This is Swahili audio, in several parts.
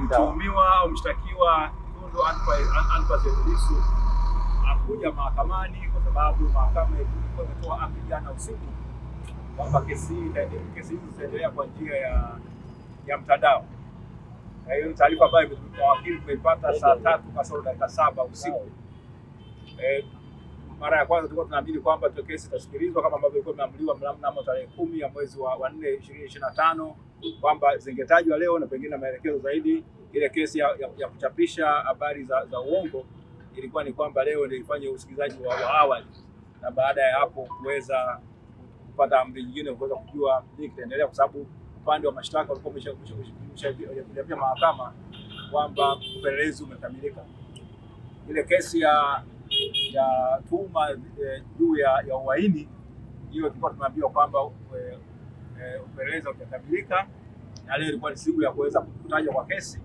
Mtuhumiwa au mshtakiwa Tundu Antipas Lissu hakuja mahakamani kwa sababu mahakama ilikuwa imetoa amri jana usiku kwamba kesi hizi zitaendelea kwa njia ya mtandao. Na hiyo taarifa ambayo mawakili tumeipata saa 3:07 usiku. Mara ya kwanza tulikuwa tunaamini kwamba kesi itasikilizwa kama ambavyo ilikuwa imeamriwa mnamo tarehe 10 ya mwezi wa 4 2025 kwamba zingetajwa leo na pengine maelekezo zaidi. Ile kesi ya kuchapisha habari za uongo ilikuwa ni kwamba leo ndio ifanye usikilizaji wa awali, na baada ya hapo kuweza kupata amri nyingine kuweza kujua nini kitaendelea, kwa sababu upande wa mashtaka ulikuwa umeshaambia mahakama kwamba upelelezi umekamilika. Ile kesi ya tuhuma juu ya uhaini hiyo tulikuwa tumeambiwa kwamba upelelezi umekamilika, na leo ilikuwa ni siku ya kuweza kutajwa kwa kesi.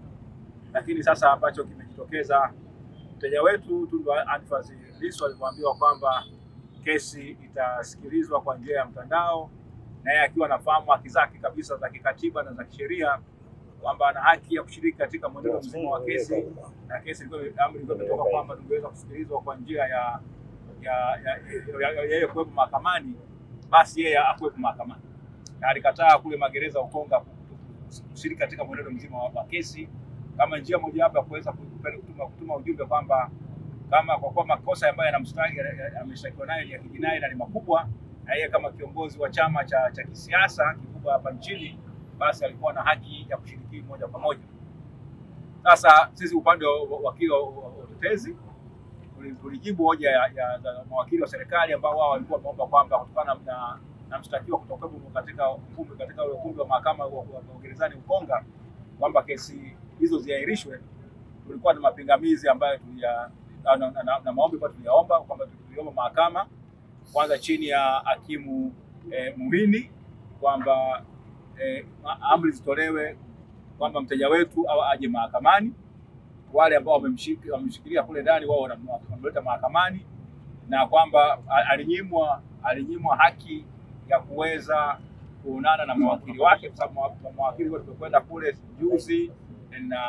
Lakini sasa ambacho kimejitokeza, mteja wetu Tundu Antipas Lissu alipoambiwa kwamba kesi itasikilizwa kwa njia ya mtandao, na yeye akiwa anafahamu haki zake kabisa za kikatiba na za kisheria kwamba ana haki ya kushiriki katika mwenendo mzima wa kesi, na kesi amri imetoka kwamba tungeweza kusikilizwa kwa njia ya yeye kuwepo mahakamani, basi yeye akuwepo mahakamani. Na alikataa kule magereza Ukonga kushiriki katika mwenendo mzima wa kesi kama njia mojawapo ya kuweza kutuma ujumbe kwamba kama kwa kuwa makosa ambayo ameshtakiwa nayo ni ya kijinai na ni makubwa, na yeye kama kiongozi wa chama cha kisiasa kikubwa hapa nchini, basi alikuwa na haki ya kushiriki moja kwa moja. Sasa sisi upande wa wakili wa utetezi tulijibu hoja ya mawakili wa serikali ambao wao walikuwa wameomba kwamba kutokana na mshtakiwa kutokuwepo katika ukumbi wa mahakama wa gerezani Ukonga kwamba kesi hizo ziahirishwe. Tulikuwa na mapingamizi ambayo na maombi kwa tuliyaomba kwamba tuliomba mahakama kwanza chini ya hakimu Muhini kwamba amri zitolewe kwamba mteja wetu au aje mahakamani, wale ambao wamemshikilia kule ndani wao wanamleta mahakamani, na kwamba alinyimwa haki ya kuweza kuonana na mawakili wake, kwa sababu mawakili wote tumekwenda kule juzi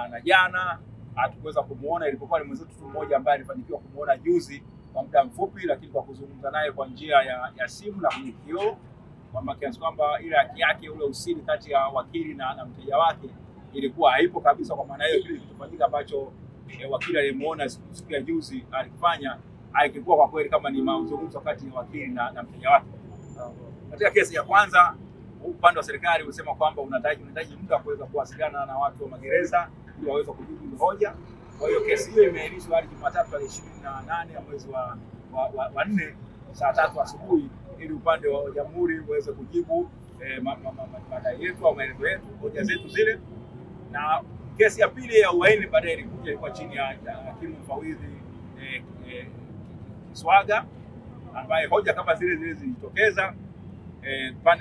na jana hatukuweza kumuona, ilipokuwa ni mwenzetu tu mmoja ambaye alifanikiwa kumuona juzi kwa muda mfupi, lakini kwa kuzungumza naye kwa njia ya simu na kwenye kioo, kwamba kiasi kwamba ile haki yake, ule usiri kati ya wakili na mteja wake ilikuwa haipo kabisa. Kwa maana hiyo kile kilichofanyika ambacho wakili alimuona siku ya juzi alifanya haikuwa kwa kweli kama ni mazungumzo kati ya wakili na mteja wake. Katika kesi ya kwanza upande wa serikali ulisema kwamba unahitaji muda kuweza kuwasiliana na watu wa magereza ili waweze kujibu hoja. Kwa hiyo kesi hiyo imeahirishwa hadi Jumatatu tarehe 28 ya mwezi wa 4 saa 3 asubuhi ili upande wa jamhuri uweze kujibu madai yetu au maelezo yetu, hoja zetu zile. Na kesi ya pili ya uhaini baadaye ilikuwa chini ya hakimu mfawidhi Kiswaga, ambaye hoja kama zile zilitokeza,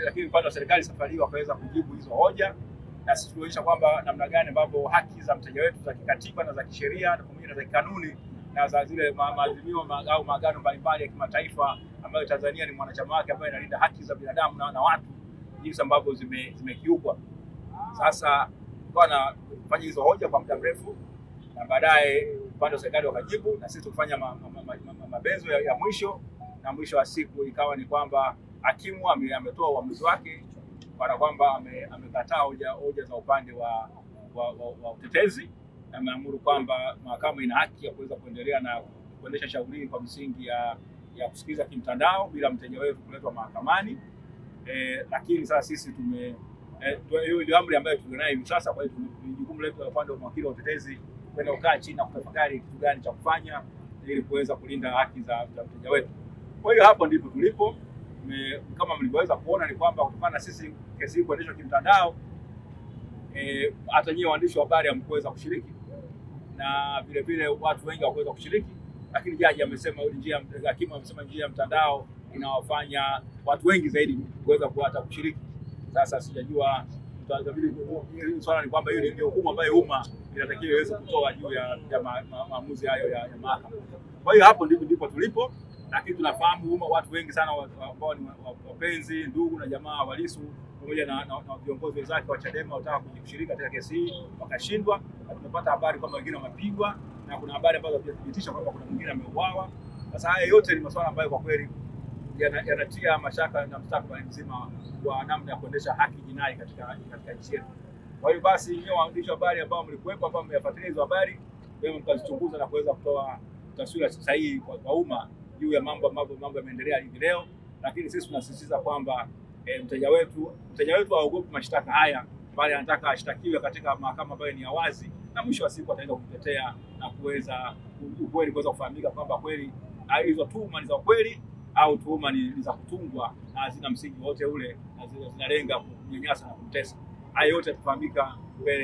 lakini upande wa serikali safari wakaweza kujibu hizo hoja, na sisi tunaonyesha kwamba namna gani ambavyo haki za mteja wetu za kikatiba na za kisheria na pamoja na za kanuni na za zile maazimio au maagano mbalimbali ya kimataifa ambayo Tanzania ni mwanachama wake, ambayo inalinda haki za binadamu na watu, jinsi ambavyo zimekiukwa. Sasa bwana kufanya hizo hoja kwa muda mrefu, na baadaye upande wa serikali wakajibu, na sisi tukafanya mabezo ya mwisho, na mwisho wa siku ikawa ni kwamba hakimu ametoa uamuzi wake kwa kwamba amekataa hoja za upande wa utetezi, na ameamuru kwamba mahakama ina haki ya kuweza kuendelea na kuendesha shauri kwa msingi ya kusikiliza kimtandao bila mteja wetu kuletwa mahakamani. Lakini sasa sisi hiyo ndio amri ambayo tulionayo hivi sasa. Kwa hiyo ni jukumu letu upande wa wakili wa utetezi kwenda kukaa chini na kutafakari kitu gani cha kufanya ili kuweza kulinda haki za mteja wetu. Kwa hiyo hapo ndipo tulipo. Kama mlivyoweza kuona ni kwamba kutokana na sisi kesi hii kuendeshwa kimtandao, hata nyinyi waandishi wa habari hamkuweza kushiriki, na vile vile watu wengi hawakuweza kushiriki, lakini jaji amesema hakimu amesema njia ya mtandao inawafanya watu wengi zaidi kuweza kupata kushiriki. Sasa sijajua swala ni kwamba hiyo ndio hukumu ambayo umma inatakiwa iweze kutoa juu ya maamuzi hayo ya mahakama. Kwa hiyo hapo ndipo tulipo, lakini tunafahamu watu wengi sana ambao ni wapenzi, ndugu na jamaa wa Lissu pamoja na viongozi wenzake wa Chadema wataka kushiriki katika kesi hii wakashindwa, na tumepata habari kwamba wengine wamepigwa na kuna habari ambazo zinathibitisha kwamba kuna mwingine ameuawa. Sasa haya yote ni masuala ambayo kwa kweli yanatia mashaka na mustakabali mzima wa namna ya kuendesha haki jinai katika nchi yetu. Kwa hiyo basi, nyinyi waandishi wa habari ambao mlikuwepo, ambao mmefuatilia hizo habari, wewe mkazichunguza na kuweza kutoa taswira sahihi kwa umma juu ya mambo yameendelea hivi leo. Lakini sisi tunasisitiza kwamba mteja wetu haogopi mashtaka haya, bali anataka ashtakiwe katika mahakama ambayo ni ya wazi, na mwisho wa siku ataenda kutetea na kuweza ukweli kuweza kufahamika kwamba kweli hizo tuhuma ni za kweli au tuhuma ni za kutungwa na hazina msingi wote ule na zinalenga kumnyanyasa na kumtesa. Haya yote yatafahamika mbele